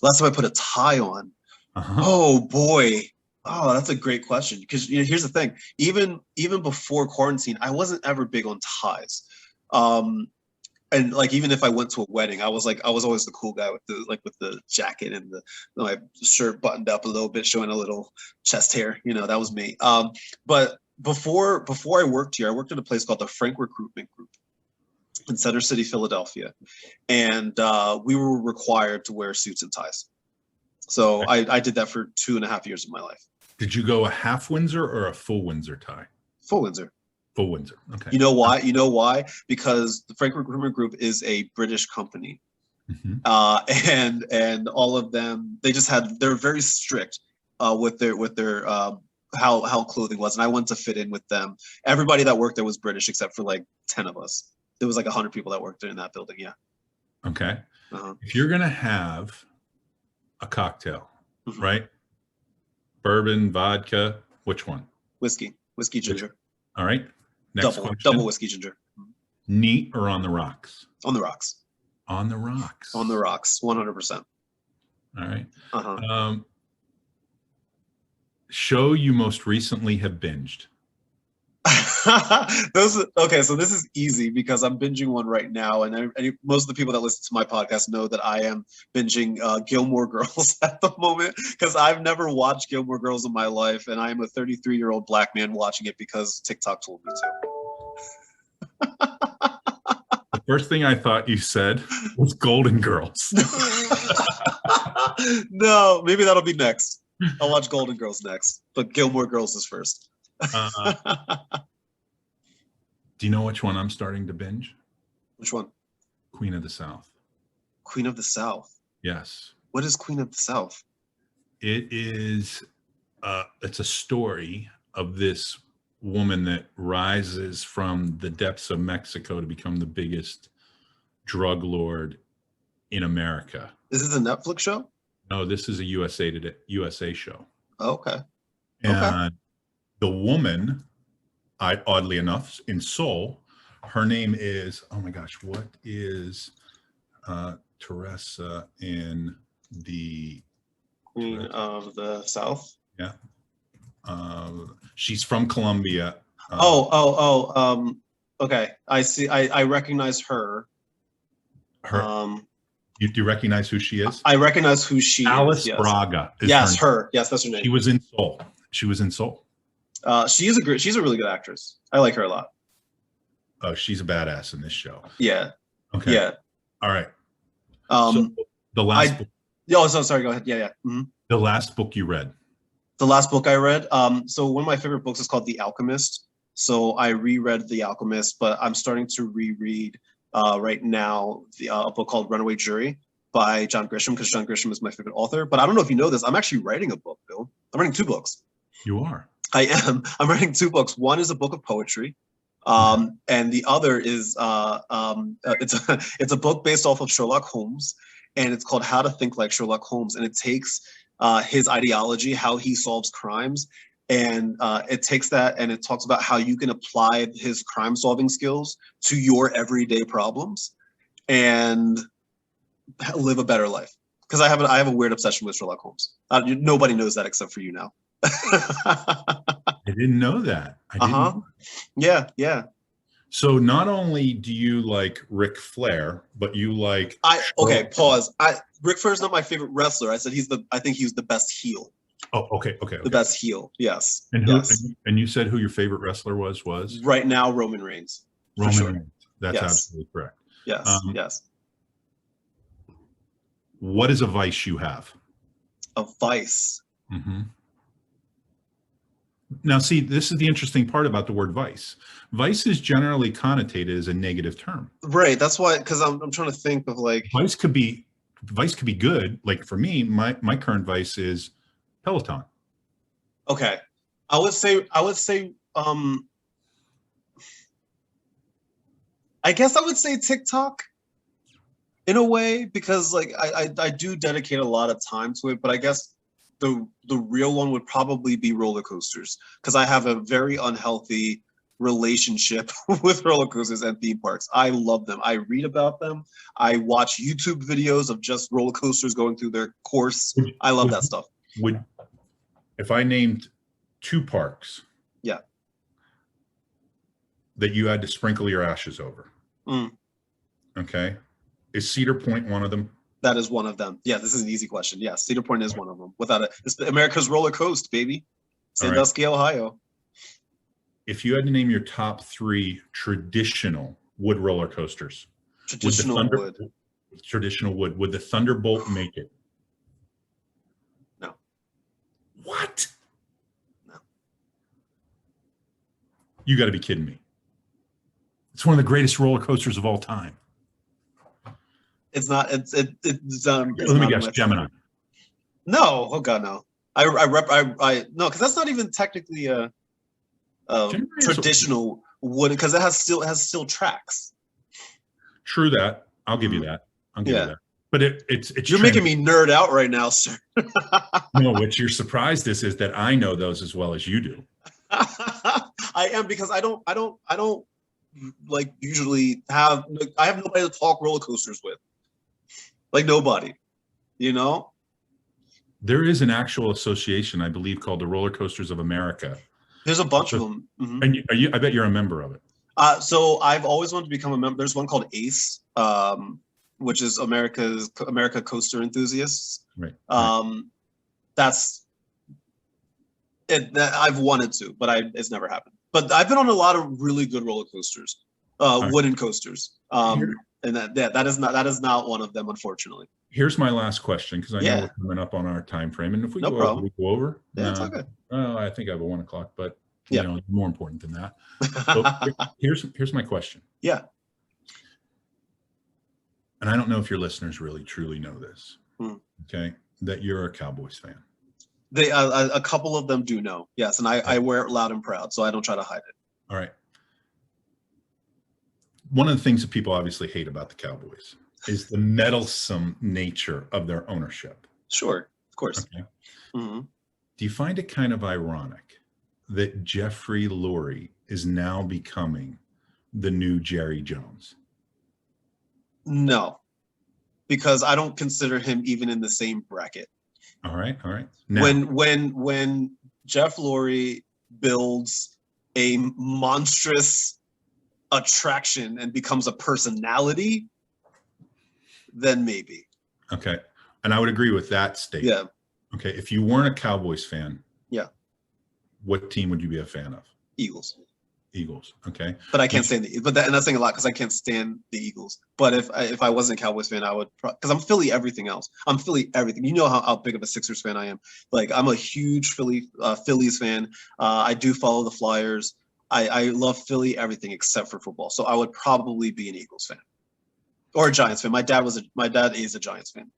Last time I put a tie on. Uh-huh. Oh boy. Oh, that's a great question. Because here's the thing. Even before quarantine, I wasn't ever big on ties. And like, even if I went to a wedding, I was always the cool guy with the jacket and my shirt buttoned up a little bit, showing a little chest hair. That was me. But before I worked here, I worked at a place called the Frank Recruitment Group in Center City, Philadelphia, and we were required to wear suits and ties. So I did that for 2.5 years of my life. Did you go a half Windsor or a full Windsor tie? Full Windsor. Full Windsor. Okay. You know why? Because the Frank Recruitment Group is a British company, and all of them, they're very strict with their how clothing was, and I wanted to fit in with them. Everybody that worked there was British except for like 10 of us. There was like 100 people that worked in that building. Yeah. Okay. If you're gonna have a cocktail, right? Bourbon, vodka, which one? Whiskey ginger. All right. Next question. Double whiskey ginger. Neat or on the rocks? On the rocks. On the rocks. On the rocks. 100%. All right. Show you most recently have binged. Okay, so this is easy because I'm binging one right now, and most of the people that listen to my podcast know that I am binging Gilmore Girls at the moment, because I've never watched Gilmore Girls in my life, and I am a 33-year-old black man watching it because TikTok told me to. The first thing I thought you said was Golden Girls. No, maybe that'll be next. I'll watch Golden Girls next, but Gilmore Girls is first. Do you know which one I'm starting to binge? Which one? Queen of the South. Queen of the South. Yes. What is Queen of the South? It is. It's a story of this woman that rises from the depths of Mexico to become the biggest drug lord in America. Is this a Netflix show? No, this is a USA show. Okay. And the woman, oddly enough, in Seoul, her name is, oh my gosh, what is Teresa in the Queen of the South? Yeah. She's from Colombia. Okay. I see. I recognize her. Do you recognize who she is? I recognize who she Alice is. Yes. Braga. Yes, her. Yes, that's her name. She was in Seoul. She's a really good actress. I like her a lot. Oh, she's a badass in this show. Yeah. Okay. Yeah. All right. So the last book. Oh, so sorry. Go ahead. Yeah. Mm-hmm. The last book you read. The last book I read. So one of my favorite books is called The Alchemist. So I reread The Alchemist, but I'm starting to reread right now a book called Runaway Jury by John Grisham, because John Grisham is my favorite author. But I don't know if you know this. I'm actually writing a book, Bill. I'm writing 2 books. You are. I am. I'm writing 2 books. One is a book of poetry, and the other is it's a book based off of Sherlock Holmes, and it's called How to Think Like Sherlock Holmes, and it takes his ideology, how he solves crimes, and it takes that and it talks about how you can apply his crime-solving skills to your everyday problems and live a better life. Because I have a weird obsession with Sherlock Holmes. Nobody knows that except for you now. I didn't know that. Yeah. So not only do you like Ric Flair, but you like pause. Ric Flair's not my favorite wrestler. I said I think he's the best heel. Oh, okay. The best heel. Yes. And yes. And you said who your favorite wrestler was? Right now, Roman Reigns. Roman Reigns. That's absolutely correct. Yes. Yes. What is a vice you have? A A vice. Mm-hmm. Now, see, this is the interesting part about the word vice. Vice is generally connotated as a negative term. Right. That's why, because I'm trying to think of like vice could be good. Like for me, my current vice is Peloton. Okay. I would say I guess I would say TikTok in a way, because like I do dedicate a lot of time to it, but I guess the real one would probably be roller coasters, because I have a very unhealthy relationship with roller coasters and theme parks. I love them. I read about them. I watch YouTube videos of just roller coasters going through their course. I love that stuff. If I named 2 parks, yeah, that you had to sprinkle your ashes over, okay, is Cedar Point one of them? That is one of them. Yeah, this is an easy question. Yeah, Cedar Point is one of them. Without it, it's America's roller coaster, baby. Sandusky, Ohio. If you had to name your top 3 traditional wood roller coasters, traditional wood, would the Thunderbolt make it? No. What? No. You got to be kidding me. It's one of the greatest roller coasters of all time. It's not. It's Let me guess, Gemini. No. Oh God, no. I no, because that's not even technically a traditional wood, because it has still tracks. True that. I'll give you that. I'll give you that. But it's you're making me nerd out right now, sir. No, what you're surprised is that I know those as well as you do. I am, because I don't like usually have nobody to talk roller coasters with. Like nobody, you know? There is an actual association, I believe, called the Roller Coasters of America. There's a bunch of them. Mm-hmm. And I bet you're a member of it. So I've always wanted to become a member. There's one called ACE, which is America Coaster Enthusiasts. Right. That's it. I've wanted to, but it's never happened. But I've been on a lot of really good roller coasters, wooden coasters. And that is not one of them, unfortunately. Here's my last question, because I know we're coming up on our time frame, and if we go over, yeah, it's okay. Well, I think I have a 1 o'clock, but you know, more important than that. So here's my question. Yeah. And I don't know if your listeners really truly know this. Okay, that you're a Cowboys fan. They a couple of them do know, yes, and I wear it loud and proud, so I don't try to hide it. All right. One of the things that people obviously hate about the Cowboys is the meddlesome nature of their ownership. Sure, of course. Okay. Mm-hmm. Do you find it kind of ironic that Jeffrey Lurie is now becoming the new Jerry Jones? No, because I don't consider him even in the same bracket. All right. Now, when Jeff Lurie builds a monstrous attraction and becomes a personality, then maybe. Okay. And I would agree with that statement. Yeah. Okay. If you weren't a Cowboys fan, what team would you be a fan of? Eagles. Okay. But I can't stand and that's saying a lot, because I can't stand the Eagles. But if I wasn't a Cowboys fan, I would, because I'm Philly everything else. I'm Philly everything. You know how big of a Sixers fan I am. Like, I'm a huge Phillies fan. I do follow the Flyers. I love Philly everything except for football. So I would probably be an Eagles fan or a Giants fan. My dad is a Giants fan.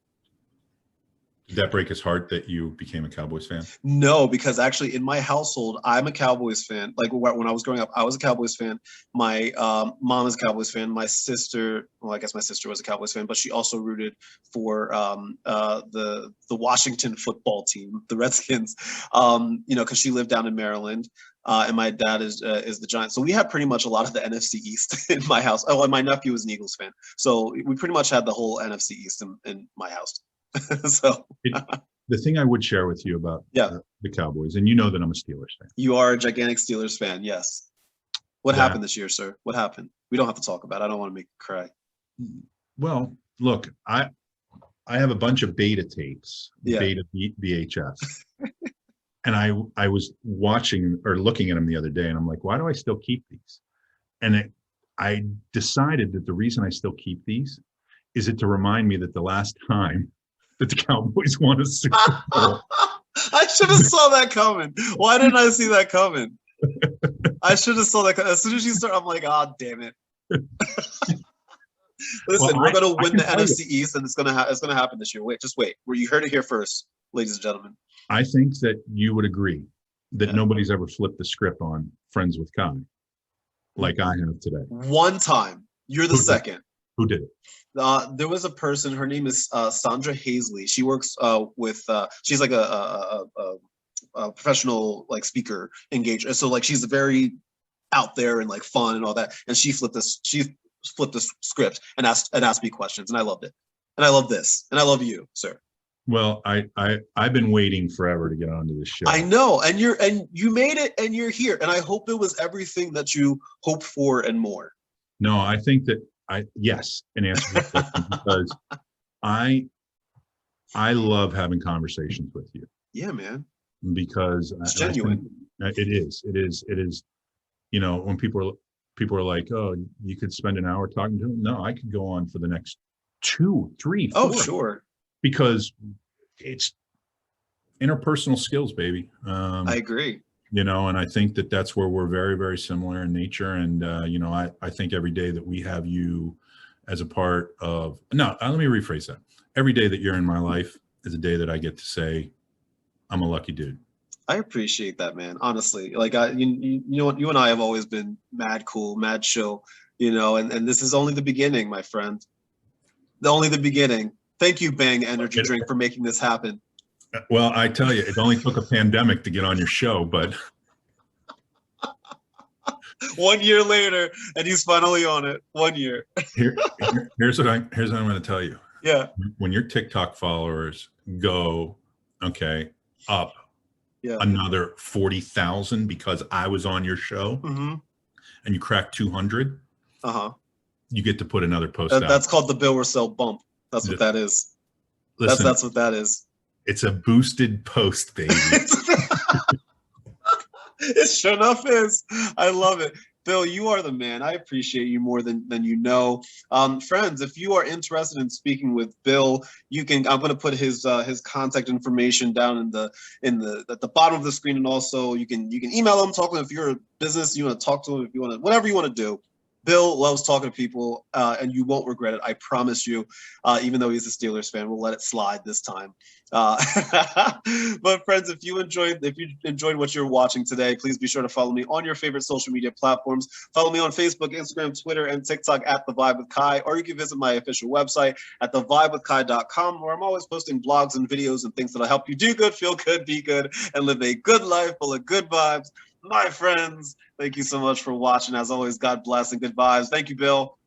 Did that break his heart that you became a Cowboys fan? No, because actually in my household, I'm a Cowboys fan. Like when I was growing up, I was a Cowboys fan. My mom is a Cowboys fan. My sister, well, I guess my sister was a Cowboys fan, but she also rooted for the Washington football team, the Redskins, because she lived down in Maryland. And my dad is the Giants. So we had pretty much a lot of the NFC East in my house. Oh, and my nephew is an Eagles fan. So we pretty much had the whole NFC East in my house. So the thing I would share with you about the Cowboys, and you know that I'm a Steelers fan. You are a gigantic Steelers fan, yes. What happened this year, sir? What happened? We don't have to talk about it. I don't want to make you cry. Well, look, I have a bunch of beta tapes, beta VHS. And I was watching or looking at them the other day, and I'm like, why do I still keep these? And I decided that the reason I still keep these is it to remind me that the last time that the Cowboys won a Super Bowl. I should have saw that coming. Why didn't I see that coming? I should have saw that. As soon as you start, I'm like, oh, damn it. Listen, we're going to win the NFC East, and it's going to happen this year. Just wait. You heard it here first, ladies and gentlemen. I think that you would agree that nobody's ever flipped the script on Friends with Kai like I have today. One time. You're the second. Who did it? There was a person. Her name is Sandra Hazley. She works with. She's like a professional like speaker engager. So like she's very out there and like fun and all that. And she flipped this. She flipped the script and asked me questions, and I loved it. And I love this, and I love you, sir. Well, I've been waiting forever to get onto this show. I know, and you made it, and you're here, and I hope it was everything that you hoped for and more. No, I think that yes, in answer to the question, because I love having conversations with you. Yeah, man. Because it's genuine. It is. You know, when people are like, oh, you could spend an hour talking to them. No, I could go on for the next 2, 3, 4. Oh, sure. Because it's interpersonal skills, baby. I agree. You know, and I think that that's where we're very, very similar in nature. And, you know, I think every day that we have you as a part of, no, let me rephrase that. Every day that you're in my life is a day that I get to say, I'm a lucky dude. I appreciate that, man. Honestly, like you know what, you and I have always been mad cool, mad chill, you know, and this is only the beginning, my friend. Only the beginning. Thank you, Bang Energy Drink, for making this happen. Well, I tell you, it only took a pandemic to get on your show, but 1 year later, and he's finally on it. 1 year. Here's what I'm going to tell you. Yeah. When your TikTok followers go, up another 40,000 because I was on your show, and you crack 200, you get to put another post out. That's called the Bill Rossell bump. That's what that is. Listen, that's what that is. It's a boosted post, baby. It sure enough is. I love it. Bill, you are the man. I appreciate you more than you know. Friends, if you are interested in speaking with Bill, you can. I'm going to put his contact information down at the bottom of the screen, and also you can email him, talk to him if you're a business, you want to talk to him, if you want to, whatever you want to do. Bill loves talking to people, and you won't regret it. I promise you. Even though he's a Steelers fan, we'll let it slide this time. But friends, if you enjoyed what you're watching today, please be sure to follow me on your favorite social media platforms. Follow me on Facebook, Instagram, Twitter, and TikTok at The Vibe with Kai, or you can visit my official website at thevibewithkai.com, where I'm always posting blogs and videos and things that'll help you do good, feel good, be good, and live a good life full of good vibes. My friends, thank you so much for watching. As always, God bless and good vibes. Thank you, Bill.